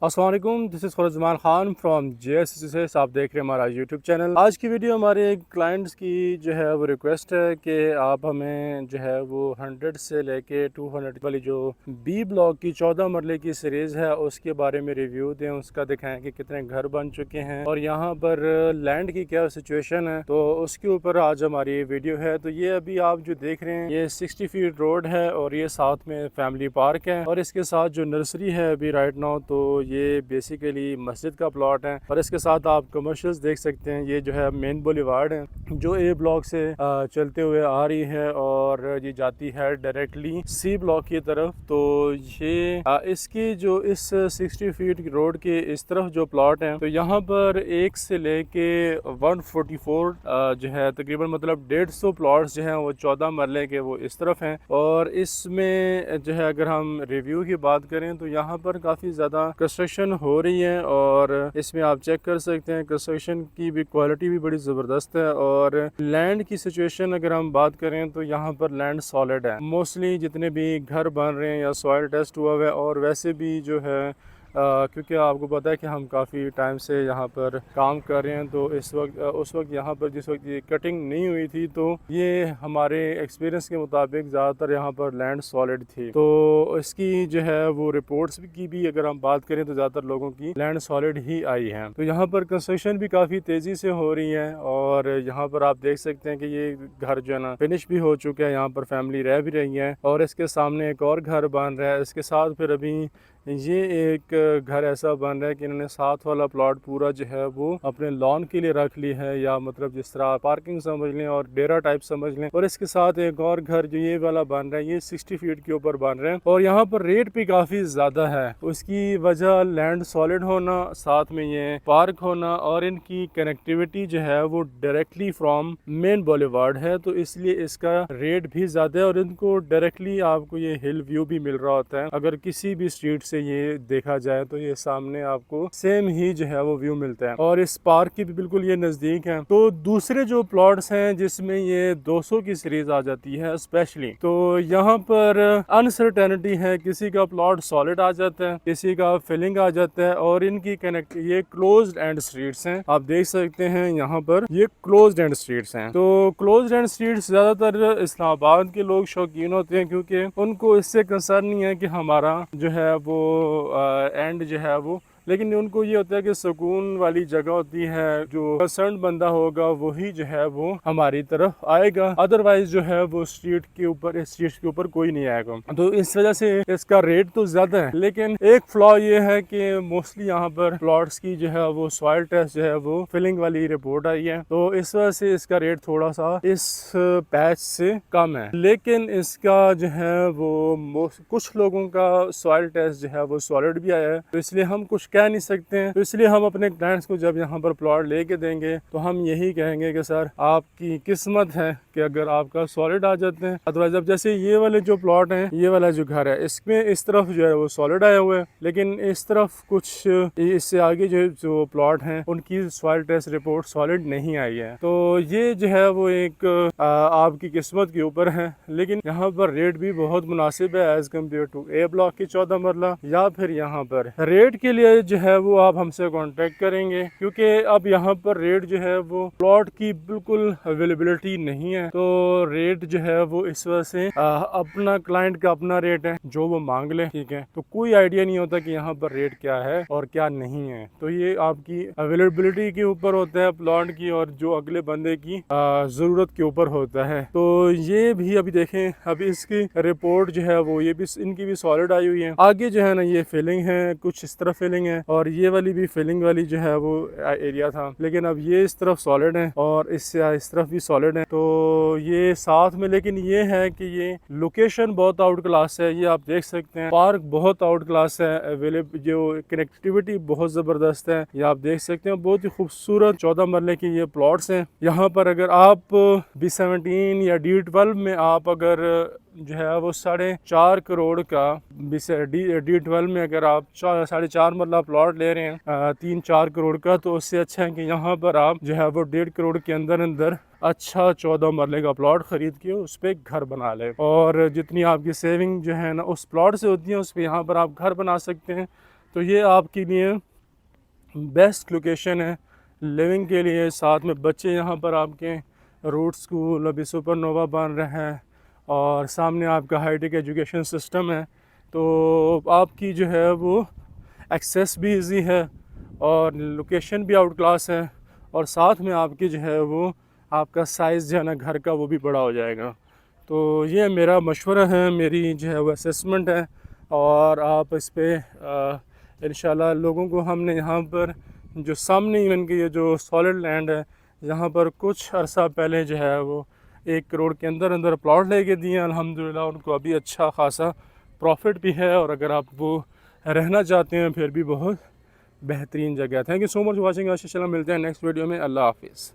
अस्सलाम वालेकुम, this is Khurzaman Khan from JSS। आप देख रहे हैं हमारा यूट्यूब चैनल। आज की वीडियो हमारे क्लाइंट्स की जो है वो रिक्वेस्ट है कि आप हमें जो है वो 100 से लेके 200 वाली जो बी ब्लॉक की 14 मरले की सीरीज़ है उसके बारे में रिव्यू दें, उसका दिखाएं कि कितने घर बन चुके हैं और यहाँ पर लैंड की क्या सिचुएशन है। तो उसके ऊपर आज हमारी वीडियो है। तो ये अभी आप जो देख रहे हैं ये 60 फीट रोड है और ये साथ में फैमिली पार्क है और इसके साथ जो नर्सरी है अभी राइट नाउ, तो ये बेसिकली मस्जिद का प्लॉट है और इसके साथ आप कमर्शियल्स देख सकते हैं। ये जो है मेन बुलेवार्ड है जो ए ब्लॉक से चलते हुए आ रही है और ये जाती है डायरेक्टली सी ब्लॉक की तरफ। तो ये इसकी जो इस 60 फीट रोड के इस तरफ जो प्लॉट है, तो यहाँ पर 1 से लेके 144 जो है तकरीबन मतलब 150 प्लॉट्स जो है वो 14 मरले के वो इस तरफ हैं। और इसमें जो है अगर हम रिव्यू की बात करें तो यहाँ पर काफ़ी ज़्यादा कंस्ट्रक्शन हो रही है और इसमें आप चेक कर सकते हैं कंस्ट्रक्शन की भी क्वालिटी भी बड़ी ज़बरदस्त है। और लैंड की सिचुएशन अगर हम बात करें तो यहाँ पर लैंड सॉलिड है। मोस्टली जितने भी घर बन रहे हैं या सॉइल टेस्ट हुआ हुआ है और वैसे भी जो है क्योंकि आपको पता है कि हम काफ़ी टाइम से यहाँ पर काम कर रहे हैं, तो इस वक्त उस वक्त यहाँ पर जिस वक्त ये कटिंग नहीं हुई थी तो ये हमारे एक्सपीरियंस के मुताबिक ज़्यादातर यहाँ पर लैंड सॉलिड थी। तो इसकी जो है वो रिपोर्ट्स की भी अगर हम बात करें तो ज़्यादातर लोगों की लैंड सॉलिड ही आई है। तो यहाँ पर कंस्ट्रक्शन भी काफ़ी तेज़ी से हो रही है और यहाँ पर आप देख सकते हैं कि ये घर जो है ना फिनिश भी हो चुका है, यहाँ पर फैमिली रह भी रही है और इसके सामने एक और घर बन रहा है। इसके साथ फिर अभी ये एक घर ऐसा बन रहा है कि इन्होंने साथ वाला प्लॉट पूरा जो है वो अपने लॉन के लिए रख ली है, या मतलब जिस तरह पार्किंग समझ लें और डेरा टाइप समझ लें। और इसके साथ एक और घर जो ये वाला बन रहा है ये 60 फीट के ऊपर बन रहे हैं और यहाँ पर रेट भी काफ़ी ज़्यादा है। उसकी वजह लैंड सॉलिड होना, साथ में ये पार्क होना और इनकी कनेक्टिविटी जो है वो डायरेक्टली फ्रॉम मेन बुलेवार्ड है, तो इसलिए इसका रेट भी ज़्यादा है और इनको डायरेक्टली आपको ये हिल व्यू भी मिल रहा होता है। अगर किसी भी स्ट्रीट से ये देखा जाए तो ये सामने आपको सेम ही जो है वो व्यू मिलता है और इस पार्क की भी बिल्कुल ये नजदीक है। तो दूसरे जो प्लॉट्स हैं जिसमें ये 200 की सीरीज आ जाती है स्पेशली, तो यहाँ पर अनसर्टेनिटी है। किसी का प्लॉट सॉलिड आ जाता है, किसी का फिलिंग आ जाता है और इनकी कनेक्ट ये क्लोज्ड एंड स्ट्रीट्स हैं। आप देख सकते हैं यहाँ पर ये क्लोज्ड एंड स्ट्रीट्स हैं। तो क्लोज्ड एंड स्ट्रीट्स ज्यादातर इस्लामाबाद के लोग शौकीन होते हैं क्योंकि उनको इससे कंसर्न नहीं है कि हमारा जो है वो एंड जो है वो, लेकिन उनको ये होता है कि सुकून वाली जगह होती है, जो कंसर्न बंदा होगा वही जो है वो हमारी तरफ आएगा, अदरवाइज जो है वो स्ट्रीट के ऊपर, इस स्ट्रीट के ऊपर कोई नहीं आएगा। तो इस वजह से इसका रेट तो ज्यादा है, लेकिन एक फ्लॉ ये है कि मोस्टली यहाँ पर प्लॉट्स की जो है वो सॉइल टेस्ट जो है वो फिलिंग वाली रिपोर्ट आई है, तो इस वजह से इसका रेट थोड़ा सा इस पैच से कम है। लेकिन इसका जो है वो कुछ लोगों का सॉइल टेस्ट जो है वो सॉलिड भी आया है, तो इसलिए हम कुछ कह नहीं सकते हैं। तो इसलिए हम अपने क्लाइंट्स को जब यहाँ पर प्लॉट लेके देंगे तो हम यही कहेंगे कि सर आपकी किस्मत है कि अगर आपका सॉलिड आ जाते हैं, अदरवाइज अब जैसे ये वाले जो प्लॉट हैं, ये वाला जो घर है इसमें इस तरफ जो है वो सॉलिड आया हुआ है, लेकिन इस तरफ कुछ इससे आगे जो प्लॉट हैं उनकी सॉइल टेस्ट रिपोर्ट सॉलिड नहीं आई है। तो ये जो है वो एक आपकी किस्मत के ऊपर है, लेकिन यहाँ पर रेट भी बहुत मुनासिब है as compare to a block की 14 मरला। या फिर यहाँ पर रेट के लिए जो है वो आप हमसे कांटेक्ट करेंगे, क्योंकि अब यहाँ पर रेट जो है वो प्लॉट की बिल्कुल अवेलेबिलिटी नहीं है, तो रेट जो है वो इस वजह से अपना क्लाइंट का अपना रेट है जो वो मांग ले, ठीक है। तो कोई आइडिया नहीं होता कि यहाँ पर रेट क्या है और क्या नहीं है, तो ये आपकी अवेलेबिलिटी के ऊपर होता है प्लॉट की और जो अगले बंदे की जरूरत के ऊपर होता है। तो ये भी अभी देखें, अभी इसकी रिपोर्ट जो है वो ये भी इनकी भी सॉलिड आई हुई है। आगे जो है ना ये फिलिंग है, कुछ इस तरफ फिलिंग है और ये वाली भी फिलिंग वाली जो है वो एरिया था, लेकिन अब ये इस तरफ सॉलिड है और इससे इस तरफ भी सॉलिड है। तो ये साथ में, लेकिन ये है कि ये लोकेशन बहुत आउट क्लास है, ये आप देख सकते हैं। पार्क बहुत आउट क्लास है, अवेलेबल जो कनेक्टिविटी बहुत जबरदस्त है, ये आप देख सकते हैं। बहुत ही खूबसूरत 14 मरले की ये प्लॉट्स हैं। यहाँ पर अगर आप B17 या D12 में आप अगर जो है वो 4.5 करोड़ का D12 में अगर आप 4.5 मरला प्लॉट ले रहे हैं 3-4 करोड़ का, तो उससे अच्छा है कि यहाँ पर आप जो है वो 1.5 करोड़ के अंदर अंदर अच्छा 14 मरले का प्लॉट खरीद के उस पर घर बना ले। और जितनी आपकी सेविंग जो है ना उस प्लॉट से होती है उस पर यहाँ पर आप घर बना सकते हैं। तो ये आपके लिए बेस्ट लोकेशन है लिविंग के लिए। साथ में बच्चे यहाँ पर आपके रूट स्कूल अभी सुपरनोवा बन रहे हैं और सामने आपका हाईटेक एजुकेशन सिस्टम है, तो आपकी जो है वो एक्सेस भी इजी है और लोकेशन भी आउट क्लास है, और साथ में आपकी जो है वो आपका साइज़ जो है ना घर का वो भी बड़ा हो जाएगा। तो ये मेरा मशवरा है, मेरी जो है वो असेसमेंट है, और आप इस पर इंशाल्लाह लोगों को हमने यहाँ पर जो सामने इवन के ये जो सॉलिड लैंड है, यहाँ पर कुछ अरसा पहले जो है वो 1 करोड़ के अंदर अंदर प्लॉट लेके दिए अल्हम्दुलिल्लाह। उनको अभी अच्छा खासा प्रॉफिट भी है, और अगर आप वो रहना चाहते हैं फिर भी बहुत बेहतरीन जगह है। Thank you so much watching. Ashish, मिलते हैं नेक्स्ट वीडियो में। अल्लाह हाफिज़।